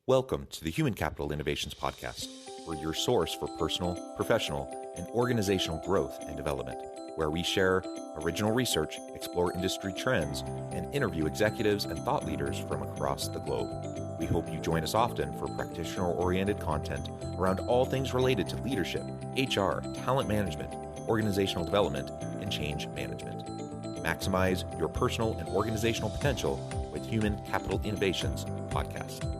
Welcome to the Human Capital Innovations Podcast. We're your source for personal, professional, and organizational growth and development, where we share original research, explore industry trends, and interview executives and thought leaders from across the globe. We hope you join us often for practitioner-oriented content around all things related to leadership, HR, talent management, organizational development, and change management. Maximize your personal and organizational potential with Human Capital Innovations Podcast.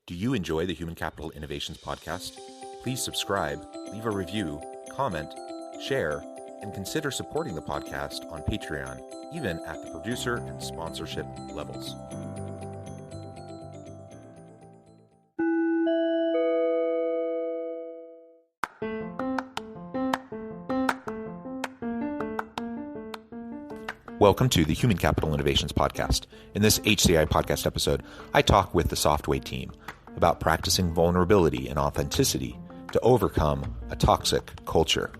Do you enjoy the Human Capital Innovations Podcast? Please subscribe, leave a review, comment, share, and consider supporting the podcast on Patreon, even at the producer and sponsorship levels. Welcome to the Human Capital Innovations Podcast. In this HCI podcast episode, I talk with the Softway team about practicing vulnerability and authenticity to overcome a toxic culture.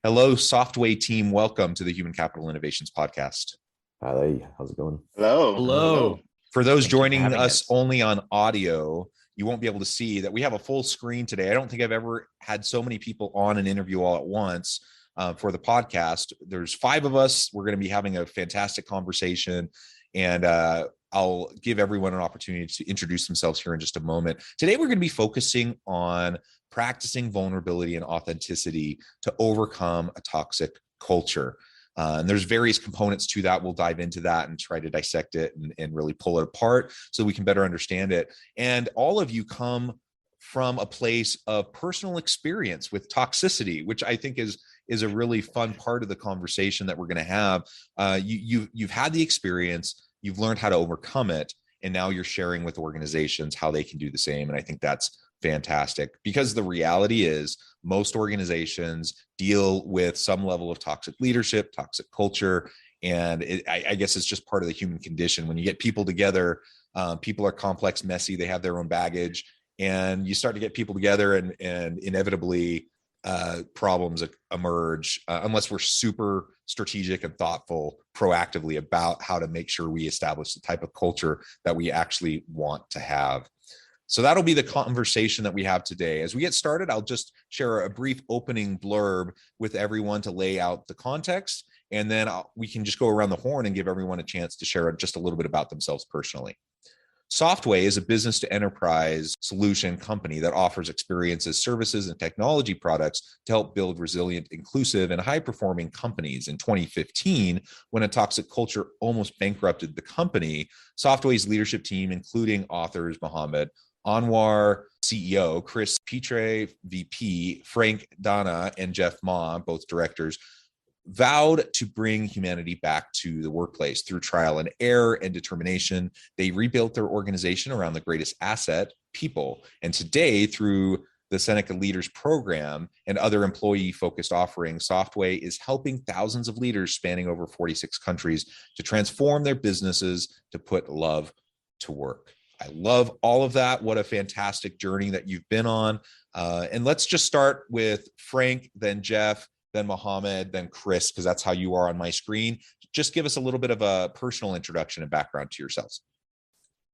Hello, Softway team. Welcome to the Human Capital Innovations Podcast. Hi, how's it going? Hello. For those joining us only on audio, you won't be able to see that we have a full screen today. I don't think I've ever had so many people on an interview all at once for the podcast. There's 5 of us. We're going to be having a fantastic conversation, and I'll give everyone an opportunity to introduce themselves here in just a moment. Today, we're going to be focusing on practicing vulnerability and authenticity to overcome a toxic culture. And there's various components to that. We'll dive into that and try to dissect it and really pull it apart so we can better understand it. And all of you come from a place of personal experience with toxicity, which I think is a really fun part of the conversation that we're going to have. You've had the experience, you've learned how to overcome it, and now you're sharing with organizations how they can do the same. And I think that's fantastic, because the reality is most organizations deal with some level of toxic leadership, toxic culture, and I guess it's just part of the human condition. When you get people together, people are complex, messy, they have their own baggage, and you start to get people together and inevitably problems emerge unless we're super strategic and thoughtful proactively about how to make sure we establish the type of culture that we actually want to have. So that'll be the conversation that we have today. As we get started, I'll just share a brief opening blurb with everyone to lay out the context, and then we can just go around the horn and give everyone a chance to share just a little bit about themselves personally. Softway is a business to enterprise solution company that offers experiences, services, and technology products to help build resilient, inclusive, and high-performing companies. In 2015, when a toxic culture almost bankrupted the company, Softway's leadership team, including authors Mohammed Anwar, CEO, Chris Petre, VP, Frank Dana, and Jeff Ma, both directors, vowed to bring humanity back to the workplace through trial and error and determination. They rebuilt their organization around the greatest asset, people. And today, through the Seneca Leaders Program and other employee-focused offerings, Softway is helping thousands of leaders spanning over 46 countries to transform their businesses to put love to work. I love all of that. What a fantastic journey that you've been on. And let's just start with Frank, then Jeff, then Mohammed, then Chris, because that's how you are on my screen. Just give us a little bit of a personal introduction and background to yourselves.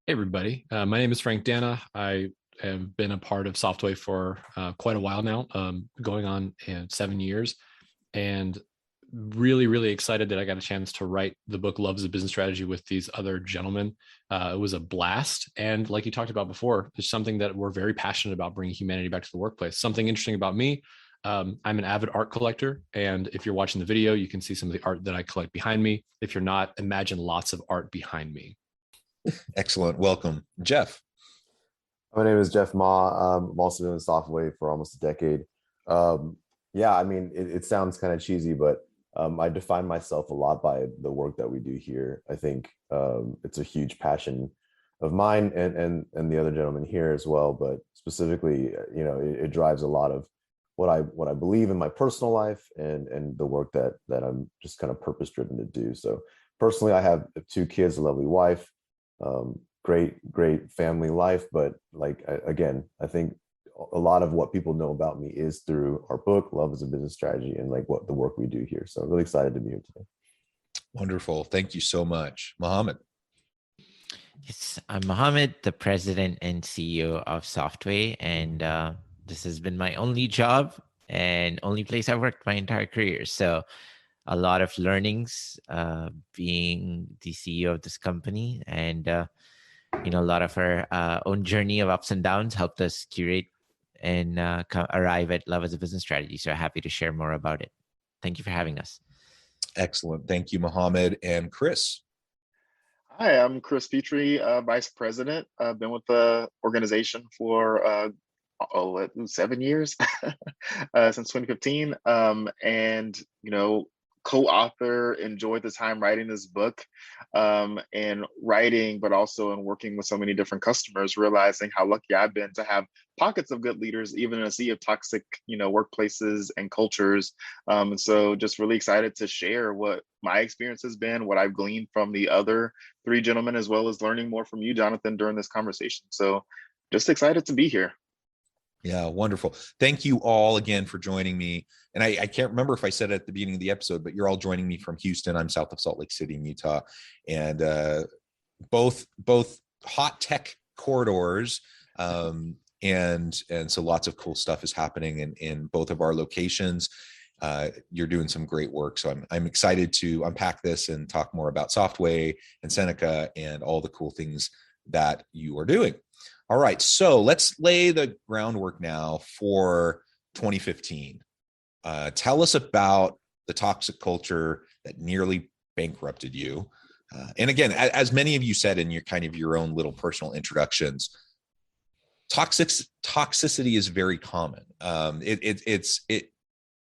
Hey, everybody. My name is Frank Dana. I have been a part of Softway for quite a while now, going on 7 years, and really, really excited that I got a chance to write the book Love is a Business Strategy with these other gentlemen. It was a blast. And like you talked about before, it's something that we're very passionate about, bringing humanity back to the workplace. Something interesting about me, I'm an avid art collector. And if you're watching the video, you can see some of the art that I collect behind me. If you're not, imagine lots of art behind me. Excellent. Welcome. Jeff. My name is Jeff Ma. I'm also doing Softway for almost a decade. Yeah, I mean, it sounds kind of cheesy, but I define myself a lot by the work that we do here. I think it's a huge passion of mine and the other gentleman here as well, but specifically, it drives a lot of what I believe in my personal life and the work that I'm just kind of purpose driven to do. So personally, I have 2 kids, a lovely wife, great family life. But like again, I think a lot of what people know about me is through our book, Love is a Business Strategy, and like what the work we do here. So really excited to be here today. Wonderful. Thank you so much. Mohammed. Yes, I'm Mohammed, the president and CEO of Softway, and this has been my only job and only place I've worked my entire career. So a lot of learnings being the CEO of this company, and a lot of our own journey of ups and downs helped us curate and arrive at Love as a Business Strategy. So happy to share more about it. Thank you for having us. Excellent. Thank you, Mohammed. And Chris. Hi, I'm Chris Petrie, Vice President. I've been with the organization for 7 years, since 2015. And, co-author, enjoyed the time writing this book, and writing, but also in working with so many different customers, realizing how lucky I've been to have pockets of good leaders, even in a sea of toxic, workplaces and cultures. And so just really excited to share what my experience has been, what I've gleaned from the other 3 gentlemen, as well as learning more from you, Jonathan, during this conversation. So just excited to be here. Yeah, wonderful. Thank you all again for joining me. And I can't remember if I said it at the beginning of the episode, but you're all joining me from Houston. I'm south of Salt Lake City in Utah, and both hot tech corridors. And so lots of cool stuff is happening in both of our locations. You're doing some great work. So I'm excited to unpack this and talk more about Softway and Seneca and all the cool things that you are doing. All right, so let's lay the groundwork now for 2015. Tell us about the toxic culture that nearly bankrupted you. And again, as many of you said in your own little personal introductions, toxicity is very common.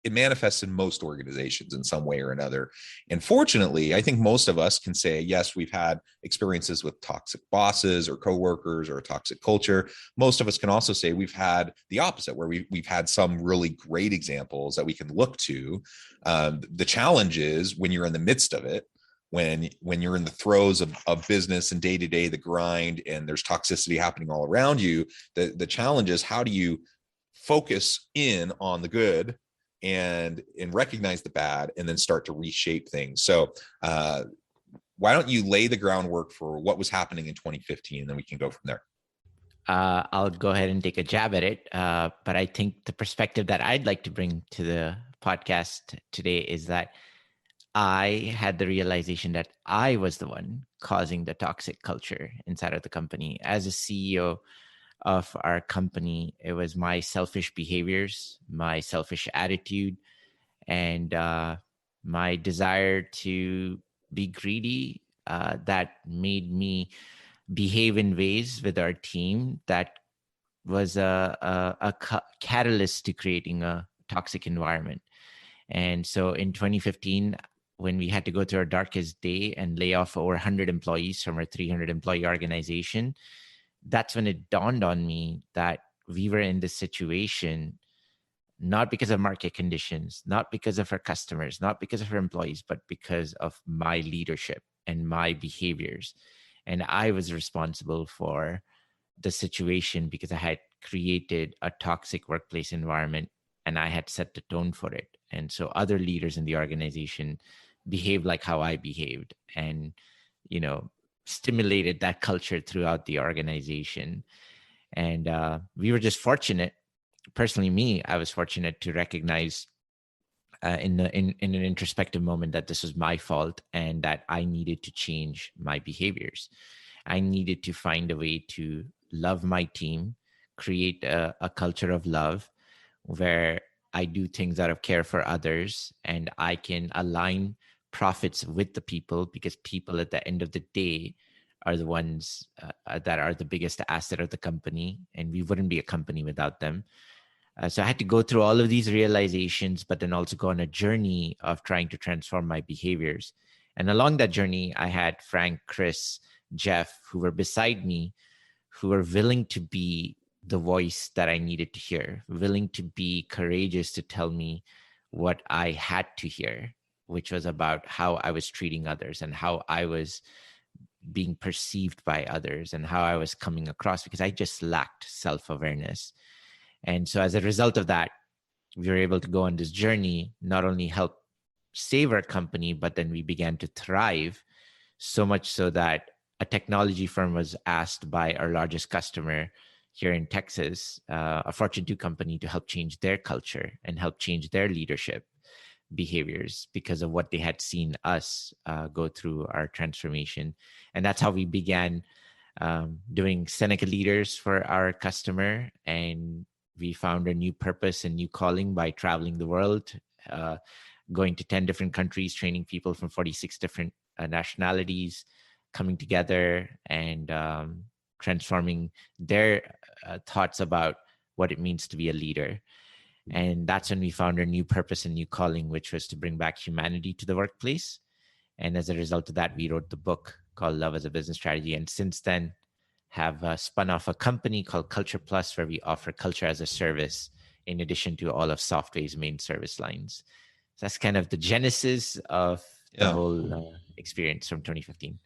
It manifests in most organizations in some way or another. And fortunately, I think most of us can say, yes, we've had experiences with toxic bosses or coworkers or a toxic culture. Most of us can also say we've had the opposite, where we've had some really great examples that we can look to. The challenge is when you're in the midst of it, when you're in the throes of business and day-to-day, the grind, and there's toxicity happening all around you, the challenge is, how do you focus in on the good and recognize the bad, and then start to reshape things. So why don't you lay the groundwork for what was happening in 2015, and then we can go from there. I'll go ahead and take a jab at it. But I think the perspective that I'd like to bring to the podcast today is that I had the realization that I was the one causing the toxic culture inside of the company. As a CEO of our company, it was my selfish behaviors, my selfish attitude, and my desire to be greedy that made me behave in ways with our team that was a catalyst to creating a toxic environment. And so in 2015, when we had to go through our darkest day and lay off over 100 employees from our 300 employee organization, that's when it dawned on me that we were in this situation not because of market conditions, not because of our customers, not because of our employees, but because of my leadership and my behaviors. And I was responsible for the situation because I had created a toxic workplace environment and I had set the tone for it. And so other leaders in the organization behaved like how I behaved, and, stimulated that culture throughout the organization. And we were just fortunate. Personally, I was fortunate to recognize in an introspective moment that this was my fault and that I needed to change my behaviors. I needed to find a way to love my team, create a culture of love where I do things out of care for others, and I can align profits with the people, because people at the end of the day are the ones that are the biggest asset of the company, and we wouldn't be a company without them. So I had to go through all of these realizations, but then also go on a journey of trying to transform my behaviors. And along that journey, I had Frank, Chris, Jeff, who were beside me, who were willing to be the voice that I needed to hear, willing to be courageous to tell me what I had to hear, which was about how I was treating others and how I was being perceived by others and how I was coming across, because I just lacked self-awareness. And so as a result of that, we were able to go on this journey, not only help save our company, but then we began to thrive, so much so that a technology firm was asked by our largest customer here in Texas, a Fortune 2 company, to help change their culture and help change their leadership behaviors because of what they had seen us go through our transformation. And that's how we began doing Seneca Leaders for our customer. And we found a new purpose and new calling by traveling the world, going to 10 different countries, training people from 46 different nationalities, coming together and transforming their thoughts about what it means to be a leader. And that's when we found our new purpose and new calling, which was to bring back humanity to the workplace. And as a result of that, we wrote the book called Love as a Business Strategy. And since then, have spun off a company called Culture Plus, where we offer culture as a service in addition to all of Softway's main service lines. So that's kind of the genesis of the whole experience from 2015.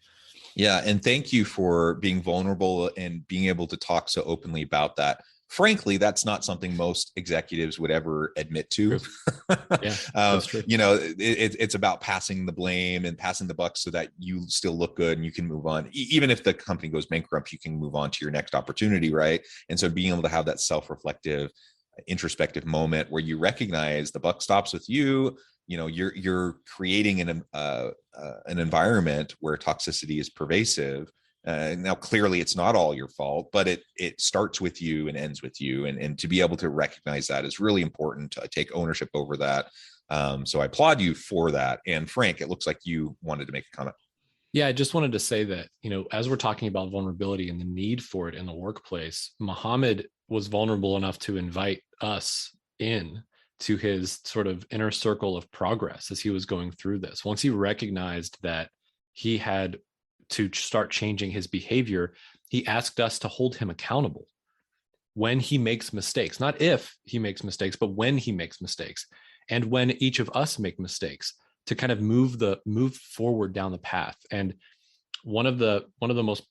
Yeah. And thank you for being vulnerable and being able to talk so openly about that. Frankly, that's not something most executives would ever admit to. Yeah, that's true. It's about passing the blame and passing the buck so that you still look good and you can move on. Even if the company goes bankrupt, you can move on to your next opportunity, right? And so being able to have that self-reflective, introspective moment where you recognize the buck stops with you. You're creating an environment where toxicity is pervasive. Now, clearly, it's not all your fault, but it starts with you and ends with you. And to be able to recognize that is really important, to take ownership over that. So I applaud you for that. And Frank, it looks like you wanted to make a comment. Yeah, I just wanted to say that, as we're talking about vulnerability and the need for it in the workplace, Muhammad was vulnerable enough to invite us in to his sort of inner circle of progress as he was going through this. Once he recognized that he had to start changing his behavior, he asked us to hold him accountable when he makes mistakes, not if he makes mistakes, but when he makes mistakes, and when each of us make mistakes, to kind of move forward down the path. And one of the most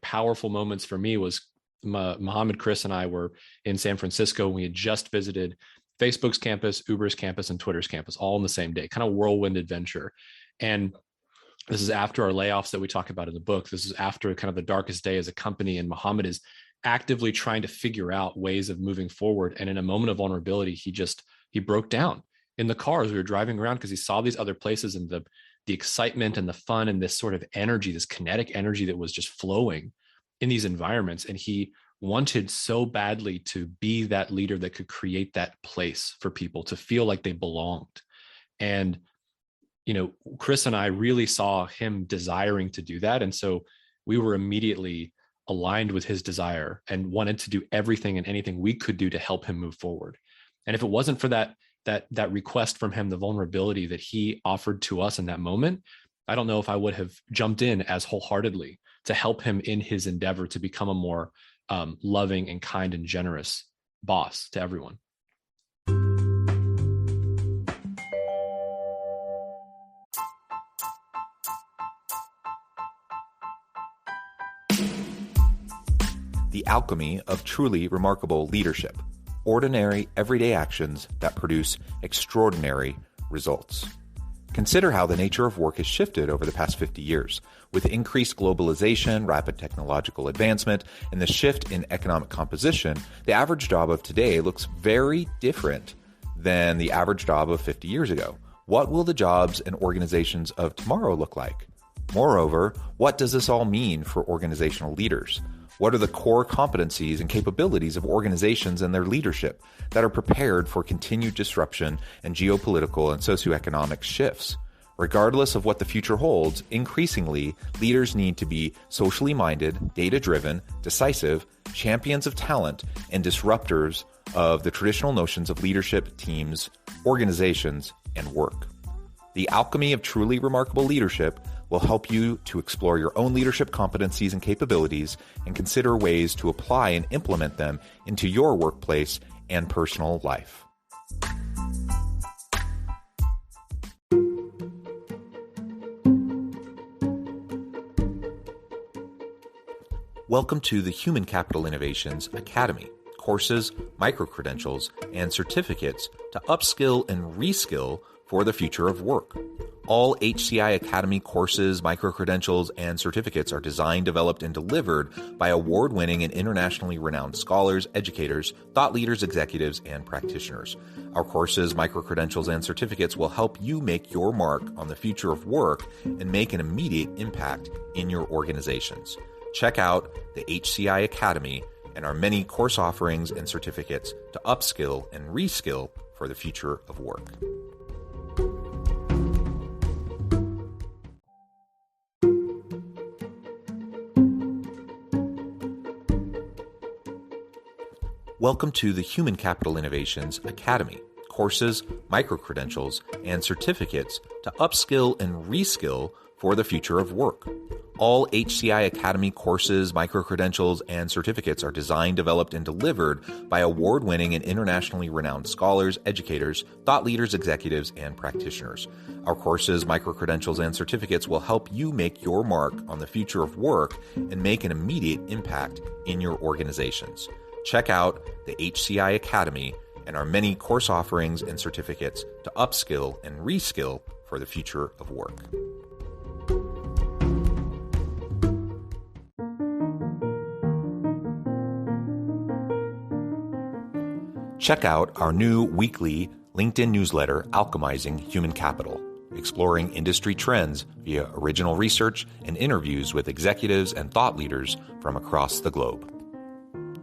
powerful moments for me was Muhammad, Chris, and I were in San Francisco. We had just visited Facebook's campus, Uber's campus, and Twitter's campus all in the same day, kind of whirlwind adventure. And this is after our layoffs that we talk about in the book. This is after kind of the darkest day as a company. And Muhammad is actively trying to figure out ways of moving forward. And in a moment of vulnerability, he broke down in the car as we were driving around, because he saw these other places and the excitement and the fun and this sort of energy, this kinetic energy that was just flowing in these environments. And he wanted so badly to be that leader that could create that place for people to feel like they belonged. And Chris and I really saw him desiring to do that. And so we were immediately aligned with his desire and wanted to do everything and anything we could do to help him move forward. And if it wasn't for that request from him, the vulnerability that he offered to us in that moment, I don't know if I would have jumped in as wholeheartedly to help him in his endeavor to become a more loving and kind and generous boss to everyone. The alchemy of truly remarkable leadership. Ordinary, everyday actions that produce extraordinary results. Consider how the nature of work has shifted over the past 50 years. With increased globalization, rapid technological advancement, and the shift in economic composition, the average job of today looks very different than the average job of 50 years ago. What will the jobs and organizations of tomorrow look like? Moreover, what does this all mean for organizational leaders? What are the core competencies and capabilities of organizations and their leadership that are prepared for continued disruption and geopolitical and socioeconomic shifts? Regardless of what the future holds, increasingly, leaders need to be socially minded, data-driven, decisive, champions of talent, and disruptors of the traditional notions of leadership, teams, organizations, and work. The alchemy of truly remarkable leadership will help you to explore your own leadership competencies and capabilities and consider ways to apply and implement them into your workplace and personal life. Welcome to the Human Capital Innovations Academy. Courses, micro-credentials, and certificates to upskill and reskill for the future of work. All HCI Academy courses, micro-credentials, and certificates are designed, developed, and delivered by award-winning and internationally renowned scholars, educators, thought leaders, executives, and practitioners. Our courses, micro-credentials, and certificates will help you make your mark on the future of work and make an immediate impact in your organizations. Check out the HCI Academy and our many course offerings and certificates to upskill and reskill for the future of work. Welcome to the Human Capital Innovations Academy. Courses, micro-credentials, and certificates to upskill and reskill for the future of work. All HCI Academy courses, micro-credentials, and certificates are designed, developed, and delivered by award-winning and internationally renowned scholars, educators, thought leaders, executives, and practitioners. Our courses, micro-credentials, and certificates will help you make your mark on the future of work and make an immediate impact in your organizations. Check out the HCI Academy and our many course offerings and certificates to upskill and reskill for the future of work. Check out our new weekly LinkedIn newsletter, Alchemizing Human Capital, exploring industry trends via original research and interviews with executives and thought leaders from across the globe.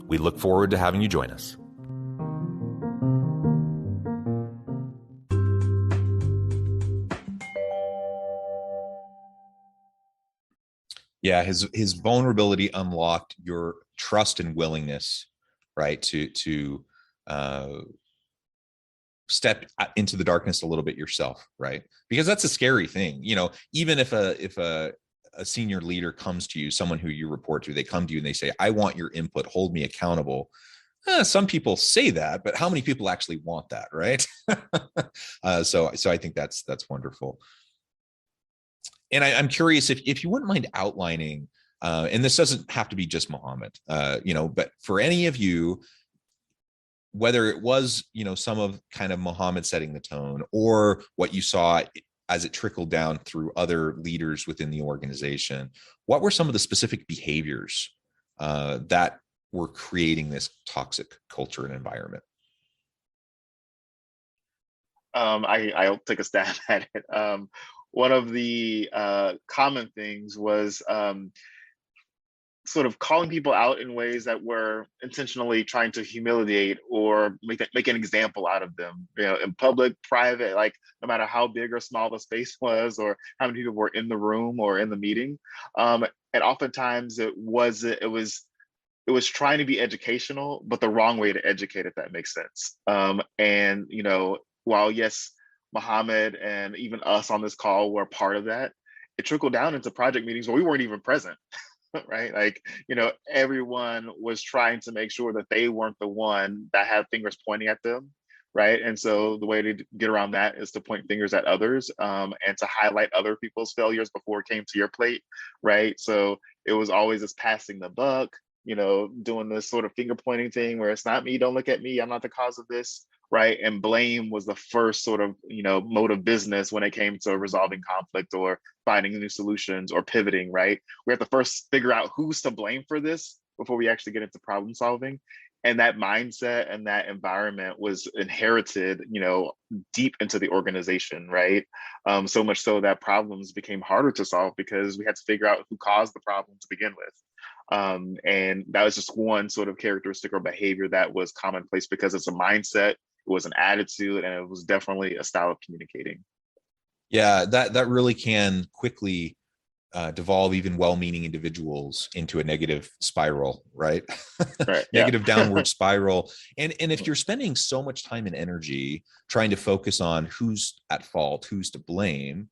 We look forward to having you join us. Yeah, his vulnerability unlocked your trust and willingness, right, to step into the darkness a little bit yourself, right? Because that's a scary thing. You know, even if a senior leader comes to you, someone who you report to, they come to you and they say, I want your input, hold me accountable. Some people say that, but how many people actually want that, right? So I think that's wonderful. And I'm curious if you wouldn't mind outlining, and this doesn't have to be just Muhammad, but for any of you, whether it was, some of kind of Muhammad setting the tone or what you saw as it trickled down through other leaders within the organization, what were some of the specific behaviors that were creating this toxic culture and environment? I'll take a stab at it. One of the common things was sort of calling people out in ways that were intentionally trying to humiliate or make an example out of them, in public, private, like no matter how big or small the space was or how many people were in the room or in the meeting. And oftentimes it was trying to be educational, but the wrong way to educate, if that makes sense. And, while yes, Muhammad and even us on this call were part of that, it trickled down into project meetings where we weren't even present. Right? Like, everyone was trying to make sure that they weren't the one that had fingers pointing at them. Right. And so the way to get around that is to point fingers at others and to highlight other people's failures before it came to your plate. Right. So it was always this passing the buck, doing this sort of finger pointing thing where it's not me, don't look at me, I'm not the cause of this. Right. And blame was the first sort of, mode of business when it came to resolving conflict or finding new solutions or pivoting. Right. We have to first figure out who's to blame for this before we actually get into problem solving. And that mindset and that environment was inherited, deep into the organization. Right. So much so that problems became harder to solve because we had to figure out who caused the problem to begin with. And that was just one sort of characteristic or behavior that was commonplace because it's a mindset, it was an attitude, and it was definitely a style of communicating. Yeah, that really can quickly devolve even well-meaning individuals into a negative spiral, right? Right. Negative downward spiral. And if you're spending so much time and energy trying to focus on who's at fault, who's to blame,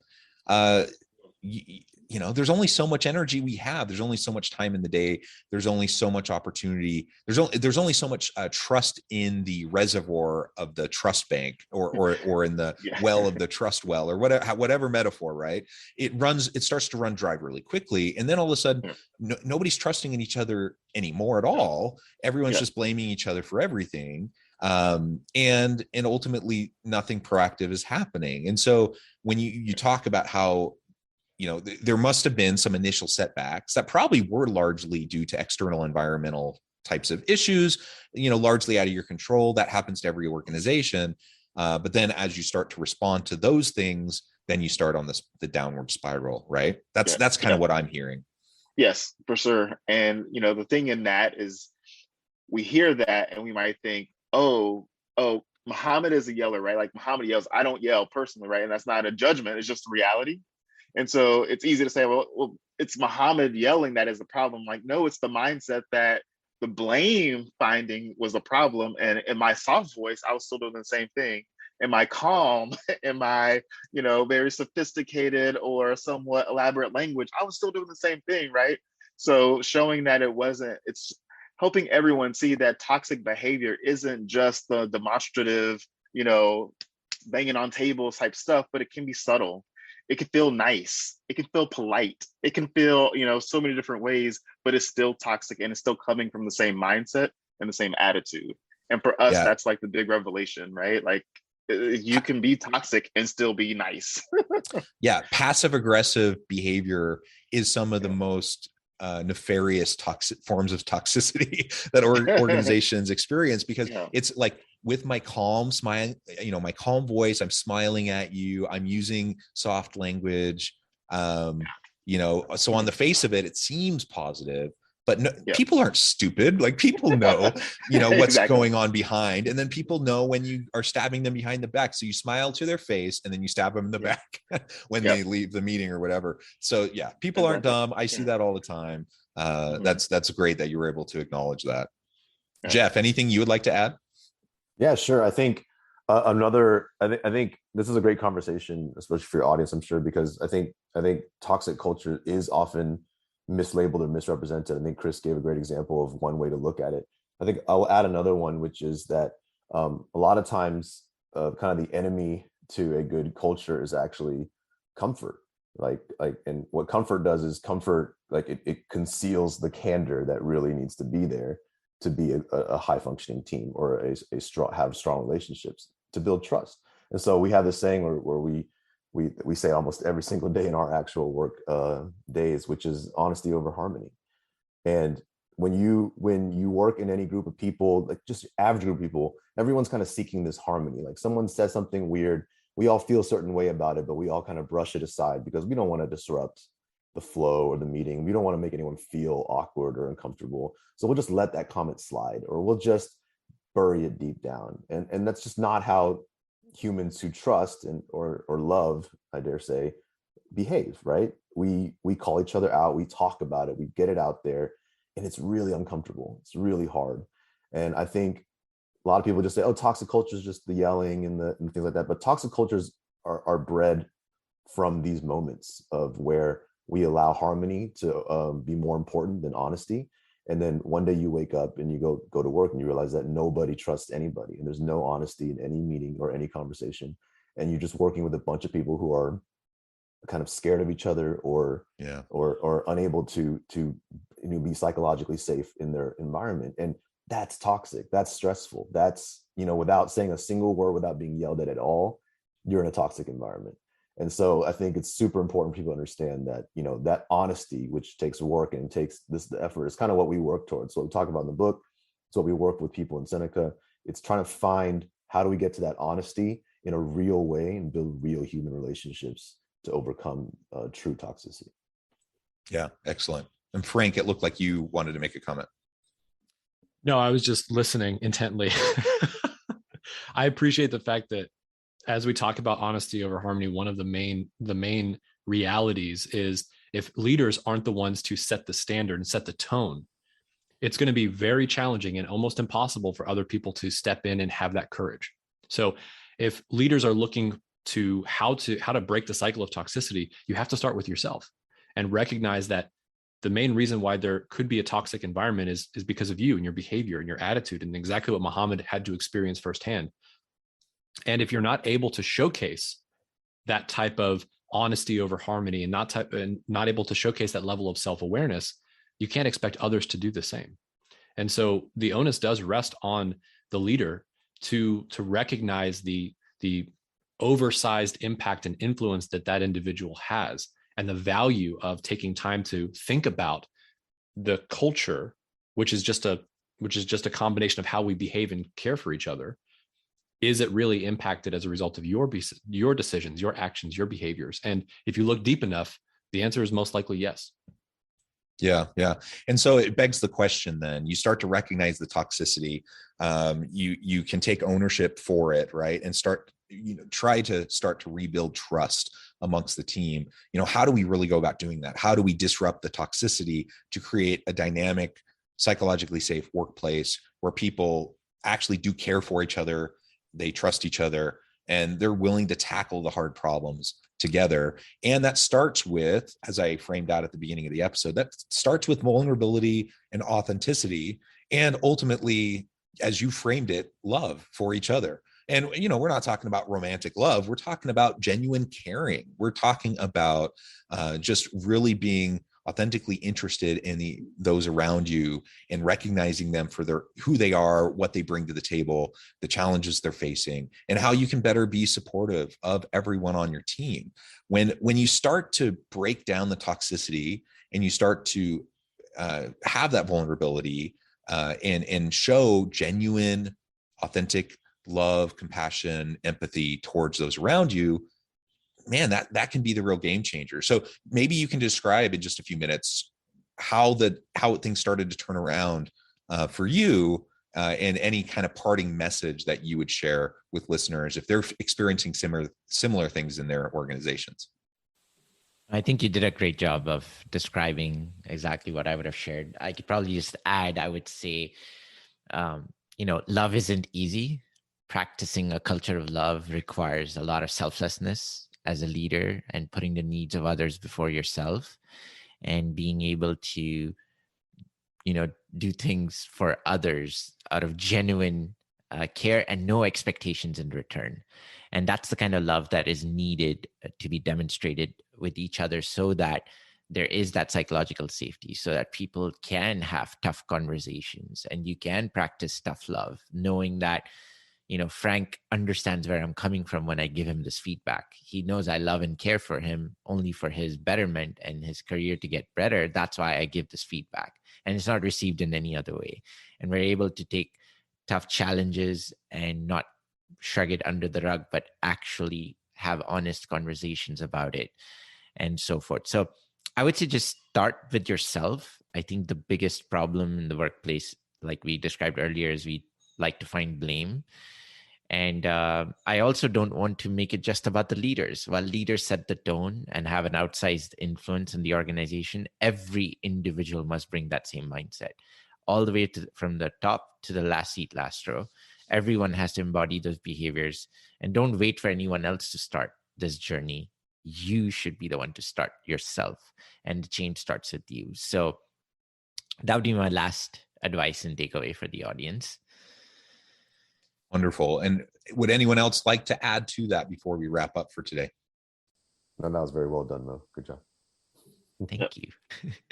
there's only so much energy we have. There's only so much time in the day. There's only so much opportunity. There's only so much trust in the reservoir of the trust bank, or in the well of the trust well, or whatever metaphor, right? It starts to run dry really quickly. And then all of a sudden, nobody's trusting in each other anymore at all. Everyone's just blaming each other for everything. And ultimately nothing proactive is happening. And so when you talk about how, there must have been some initial setbacks that probably were largely due to external environmental types of issues, largely out of your control. That happens to every organization. But then as you start to respond to those things, then you start on the downward spiral, right? That's kind of what I'm hearing. Yes, for sure. And, the thing in that is we hear that and we might think, oh, Muhammad is a yeller, right? Like Muhammad yells. I don't yell personally, right? And that's not a judgment. It's just reality. And so it's easy to say, well, it's Muhammad yelling that is the problem. Like, no, it's the mindset that the blame finding was the problem. And in my soft voice, I was still doing the same thing. In my calm, in my, very sophisticated or somewhat elaborate language, I was still doing the same thing, right? So showing that it's helping everyone see that toxic behavior isn't just the demonstrative, banging on tables type stuff, but it can be subtle. It can feel nice. It can feel polite. It can feel, so many different ways, but it's still toxic and it's still coming from the same mindset and the same attitude. And for us, that's like the big revelation, right? Like you can be toxic and still be nice. Passive aggressive behavior is some of the most nefarious toxic forms of toxicity that organizations experience, because it's like, with my calm smile, my calm voice, I'm smiling at you, I'm using soft language, so on the face of it seems positive, but people aren't stupid. Like, people know, what's going on behind, and then people know when you are stabbing them behind the back. So you smile to their face and then you stab them in the back when they leave the meeting or whatever. So people aren't dumb. I see that all the time. That's great that you were able to acknowledge that. Jeff, anything you would like to add? Yeah, sure. I think I think this is a great conversation, especially for your audience, I'm sure, because I think toxic culture is often mislabeled or misrepresented. I think Chris gave a great example of one way to look at it. I think I'll add another one, which is that a lot of times kind of the enemy to a good culture is actually comfort. And what comfort does is it conceals the candor that really needs to be there to be a high functioning team, or have strong relationships, to build trust. And so we have this saying where we say almost every single day in our actual work days, which is honesty over harmony. And when you work in any group of people, like just average group of people, everyone's kind of seeking this harmony. Like, someone says something weird, we all feel a certain way about it, but we all kind of brush it aside because we don't want to disrupt the flow or the meeting. We don't want to make anyone feel awkward or uncomfortable. So we'll just let that comment slide, or we'll just bury it deep down. And that's just not how humans who trust or love, I dare say, behave, right? We call each other out, we talk about it, we get it out there, and it's really uncomfortable. It's really hard. And I think a lot of people just say, oh, toxic culture is just the yelling and things like that. But toxic cultures are bred from these moments of where we allow harmony to be more important than honesty. And then one day you wake up and you go to work and you realize that nobody trusts anybody, and there's no honesty in any meeting or any conversation. And you're just working with a bunch of people who are kind of scared of each other or unable to be psychologically safe in their environment. And that's toxic. That's stressful. That's, without saying a single word, without being yelled at all, you're in a toxic environment. And so I think it's super important for people to understand that, that honesty, which takes work and takes the effort, is kind of what we work towards. So we talk about in the book. It's what we work with people in Seneca. It's trying to find, how do we get to that honesty in a real way and build real human relationships to overcome true toxicity. Yeah, excellent. And Frank, it looked like you wanted to make a comment. No, I was just listening intently. I appreciate the fact that as we talk about honesty over harmony, one of the main realities is, if leaders aren't the ones to set the standard and set the tone, it's going to be very challenging and almost impossible for other people to step in and have that courage. So if leaders are looking to how to break the cycle of toxicity, you have to start with yourself. and recognize that the main reason why there could be a toxic environment is because of you and your behavior and your attitude, and exactly what Muhammad had to experience firsthand. And if you're not able to showcase that type of honesty over harmony, and not able to showcase that level of self-awareness, you can't expect others to do the same. And so the onus does rest on the leader to recognize the oversized impact and influence that individual has, and the value of taking time to think about the culture, which is just a combination of how we behave and care for each other. Is it really impacted as a result of your decisions, your actions, your behaviors? And if you look deep enough, the answer is most likely yes. Yeah. And so it begs the question, then you start to recognize the toxicity. You can take ownership for it, right? And try to rebuild trust amongst the team. How do we really go about doing that? How do we disrupt the toxicity to create a dynamic, psychologically safe workplace where people actually do care for each other, they trust each other, and they're willing to tackle the hard problems together? And that starts with, as I framed out at the beginning of the episode, that starts with vulnerability and authenticity, and ultimately, as you framed it, love for each other. And, we're not talking about romantic love. We're talking about genuine caring. We're talking about just really being authentically interested in those around you, and recognizing them for who they are, what they bring to the table, the challenges they're facing, and how you can better be supportive of everyone on your team. When you start to break down the toxicity, and you start to have that vulnerability and show genuine, authentic love, compassion, empathy towards those around you, man, that can be the real game changer. So maybe you can describe in just a few minutes how things started to turn around for you, and any kind of parting message that you would share with listeners if they're experiencing similar things in their organizations. I think you did a great job of describing exactly what I would have shared. I could probably just add, I would say, love isn't easy. Practicing a culture of love requires a lot of selflessness as a leader, and putting the needs of others before yourself, and being able to, do things for others out of genuine care and no expectations in return. And that's the kind of love that is needed to be demonstrated with each other, so that there is that psychological safety, so that people can have tough conversations, and you can practice tough love, knowing that Frank understands where I'm coming from when I give him this feedback. He knows I love and care for him only for his betterment and his career to get better. That's why I give this feedback. And it's not received in any other way. And we're able to take tough challenges and not shrug it under the rug, but actually have honest conversations about it, and so forth. So I would say just start with yourself. I think the biggest problem in the workplace, like we described earlier, is we like to find blame. And I also don't want to make it just about the leaders. While leaders set the tone and have an outsized influence in the organization, every individual must bring that same mindset, all the way from the top to the last seat, last row. Everyone has to embody those behaviors, and don't wait for anyone else to start this journey. You should be the one to start yourself, and the change starts with you. So that would be my last advice and takeaway for the audience. Wonderful. And would anyone else like to add to that before we wrap up for today? No, that was very well done, though. Good job. Thank you.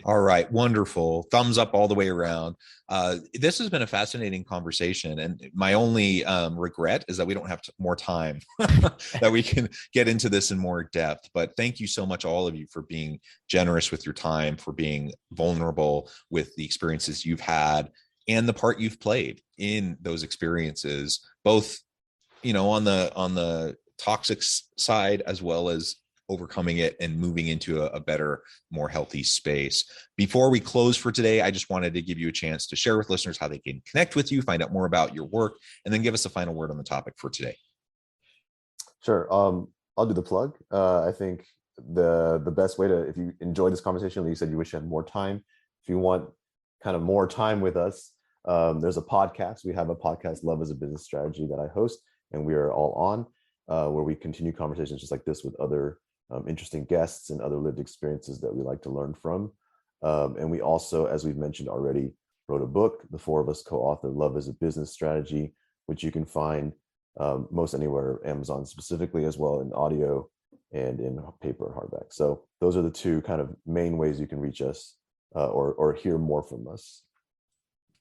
All right. Wonderful. Thumbs up all the way around. This has been a fascinating conversation. And my only regret is that we don't have more time that we can get into this in more depth. But thank you so much, all of you, for being generous with your time, for being vulnerable with the experiences you've had and the part you've played in those experiences, both, on the toxic side, as well as overcoming it and moving into a better, more healthy space. Before we close for today, I just wanted to give you a chance to share with listeners how they can connect with you, find out more about your work, and then give us a final word on the topic for today. Sure. I'll do the plug. I think the best way to, if you enjoyed this conversation, you said you wish you had more time. If you want kind of more time with us, there's a podcast. We have a podcast, Love as a Business Strategy, that I host, and we are all on, where we continue conversations just like this with other interesting guests and other lived experiences that we like to learn from. And we also, as we've mentioned already, wrote a book. The four of us co-authored Love as a Business Strategy, which you can find most anywhere, Amazon specifically, as well in audio and in paper and hardback. So those are the two kind of main ways you can reach us or hear more from us.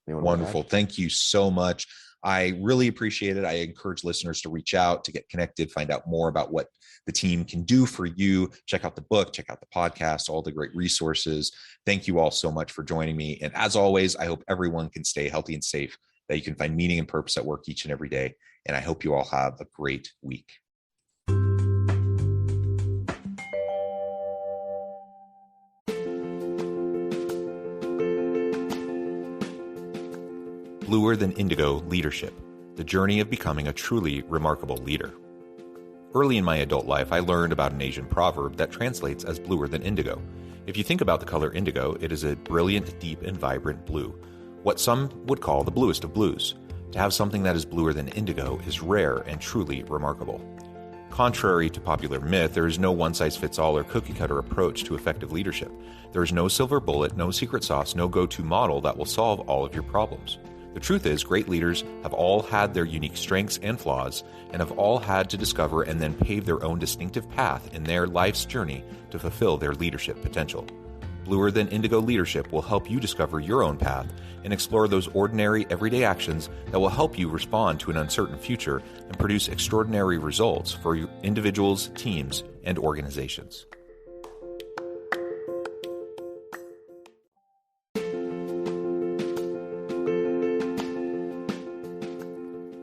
Wonderful. Thank you so much. I really appreciate it. I encourage listeners to reach out, to get connected, find out more about what the team can do for you. Check out the book, check out the podcast, all the great resources. Thank you all so much for joining me. And as always, I hope everyone can stay healthy and safe, that you can find meaning and purpose at work each and every day. And I hope you all have a great week. Bluer Than Indigo Leadership, the journey of becoming a truly remarkable leader. Early in my adult life, I learned about an Asian proverb that translates as bluer than indigo. If you think about the color indigo, it is a brilliant, deep, and vibrant blue, what some would call the bluest of blues. To have something that is bluer than indigo is rare and truly remarkable. Contrary to popular myth, there is no one-size-fits-all or cookie-cutter approach to effective leadership. There is no silver bullet, no secret sauce, no go-to model that will solve all of your problems. The truth is, great leaders have all had their unique strengths and flaws, and have all had to discover and then pave their own distinctive path in their life's journey to fulfill their leadership potential. Bluer Than Indigo Leadership will help you discover your own path and explore those ordinary, everyday actions that will help you respond to an uncertain future and produce extraordinary results for your individuals, teams, and organizations.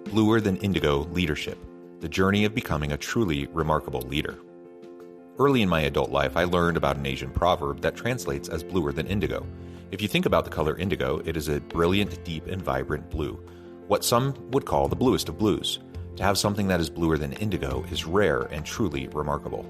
Bluer Than Indigo Leadership, the journey of becoming a truly remarkable leader. Early in my adult life, I learned about an Asian proverb that translates as bluer than indigo. If you think about the color indigo, it is a brilliant, deep, and vibrant blue, what some would call the bluest of blues. To have something that is bluer than indigo is rare and truly remarkable.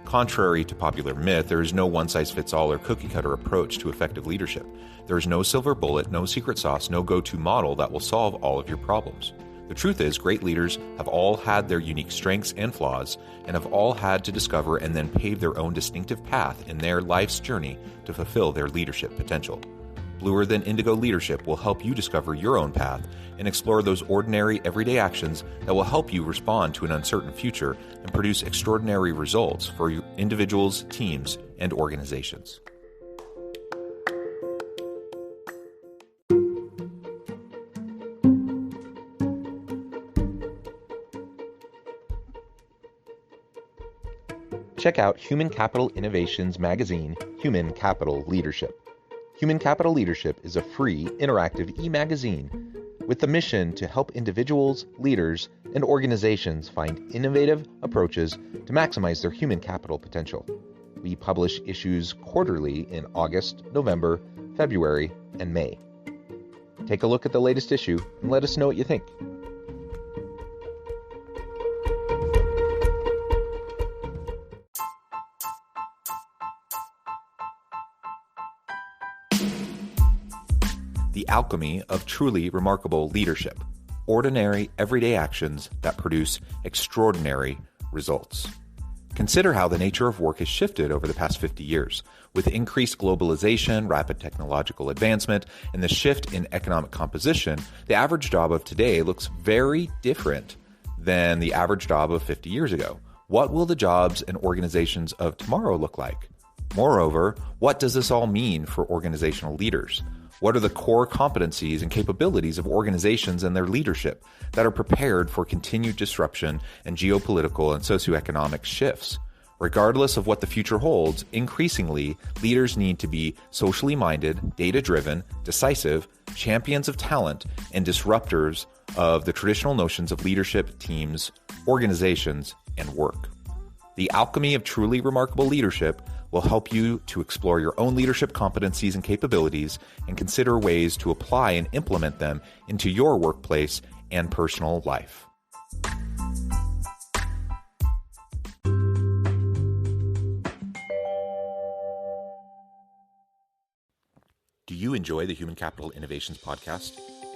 Contrary to popular myth, there is no one-size-fits-all or cookie-cutter approach to effective leadership. There is no silver bullet, no secret sauce, no go-to model that will solve all of your problems. The truth is, great leaders have all had their unique strengths and flaws, and have all had to discover and then pave their own distinctive path in their life's journey to fulfill their leadership potential. Bluer Than Indigo Leadership will help you discover your own path and explore those ordinary, everyday actions that will help you respond to an uncertain future and produce extraordinary results for your individuals, teams, and organizations. Check out Human Capital Innovations magazine, Human Capital Leadership. Human Capital Leadership is a free, interactive e-magazine with the mission to help individuals, leaders, and organizations find innovative approaches to maximize their human capital potential. We publish issues quarterly in August, November, February, and May. Take a look at the latest issue and let us know what you think. The alchemy of truly remarkable leadership. Ordinary, everyday actions that produce extraordinary results. Consider how the nature of work has shifted over the past 50 years. With increased globalization, rapid technological advancement, and the shift in economic composition, the average job of today looks very different than the average job of 50 years ago. What will the jobs and organizations of tomorrow look like? Moreover, what does this all mean for organizational leaders? What are the core competencies and capabilities of organizations and their leadership that are prepared for continued disruption and geopolitical and socioeconomic shifts? Regardless of what the future holds, increasingly, leaders need to be socially minded, data-driven, decisive, champions of talent, and disruptors of the traditional notions of leadership, teams, organizations, and work. The alchemy of truly remarkable leadership will help you to explore your own leadership competencies and capabilities and consider ways to apply and implement them into your workplace and personal life. Do you enjoy the Human Capital Innovations podcast?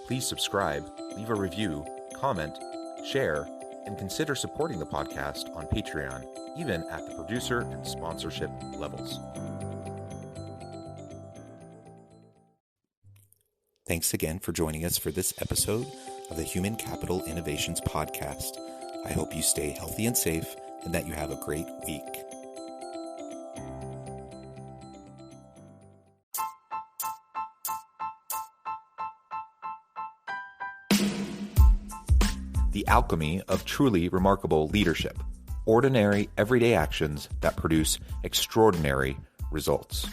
Please subscribe, leave a review, comment, share, and consider supporting the podcast on Patreon, even at the producer and sponsorship levels. Thanks again for joining us for this episode of the Human Capital Innovations Podcast. I hope you stay healthy and safe and that you have a great week. The alchemy of truly remarkable leadership. Ordinary, everyday actions that produce extraordinary results.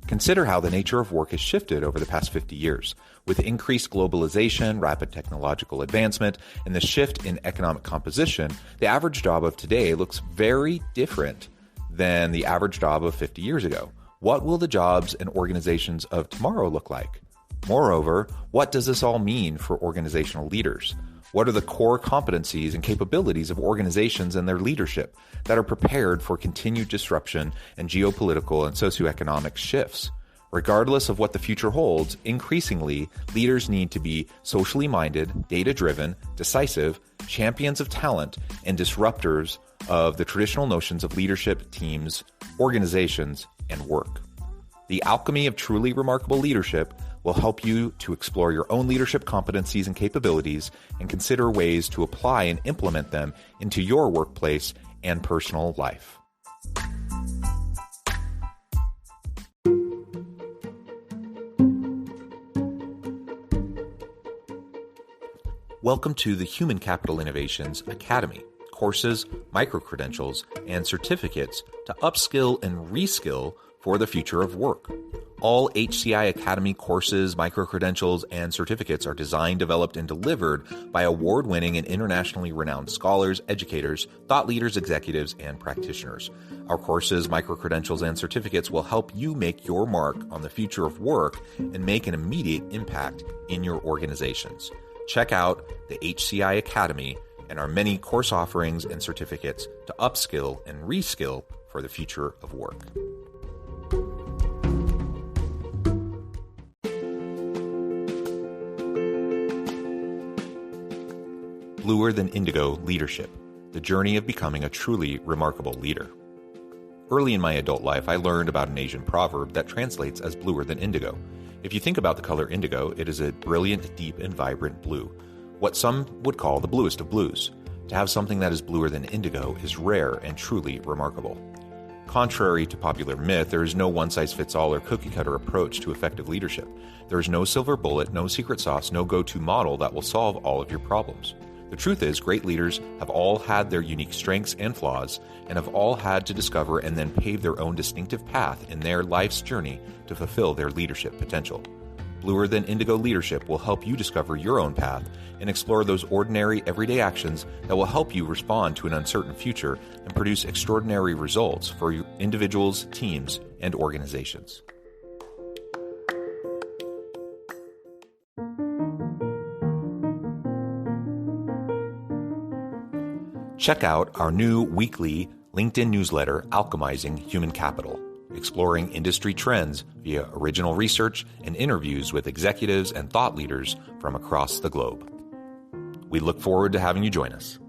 Consider how the nature of work has shifted over the past 50 years. With increased globalization, rapid technological advancement, and the shift in economic composition, the average job of today looks very different than the average job of 50 years ago. What will the jobs and organizations of tomorrow look like? Moreover, what does this all mean for organizational leaders? What are the core competencies and capabilities of organizations and their leadership that are prepared for continued disruption and geopolitical and socioeconomic shifts? Regardless of what the future holds, increasingly, leaders need to be socially minded, data-driven, decisive, champions of talent, and disruptors of the traditional notions of leadership, teams, organizations, and work. The alchemy of truly remarkable leadership will help you to explore your own leadership competencies and capabilities and consider ways to apply and implement them into your workplace and personal life. Welcome to the Human Capital Innovations Academy. Courses, micro-credentials, and certificates to upskill and reskill for the future of work. All HCI Academy courses, micro-credentials, and certificates are designed, developed, and delivered by award-winning and internationally renowned scholars, educators, thought leaders, executives, and practitioners. Our courses, micro-credentials, and certificates will help you make your mark on the future of work and make an immediate impact in your organizations. Check out the HCI Academy and our many course offerings and certificates to upskill and reskill for the future of work. Bluer Than Indigo Leadership, the journey of becoming a truly remarkable leader. Early in my adult life, I learned about an Asian proverb that translates as bluer than indigo. If you think about the color indigo, it is a brilliant, deep, and vibrant blue, what some would call the bluest of blues. To have something that is bluer than indigo is rare and truly remarkable. Contrary to popular myth, there is no one-size-fits-all or cookie-cutter approach to effective leadership. There is no silver bullet, no secret sauce, no go-to model that will solve all of your problems. The truth is, great leaders have all had their unique strengths and flaws, and have all had to discover and then pave their own distinctive path in their life's journey to fulfill their leadership potential. Bluer Than Indigo Leadership will help you discover your own path and explore those ordinary, everyday actions that will help you respond to an uncertain future and produce extraordinary results for individuals, teams, and organizations. Check out our new weekly LinkedIn newsletter, Alchemizing Human Capital, exploring industry trends via original research and interviews with executives and thought leaders from across the globe. We look forward to having you join us.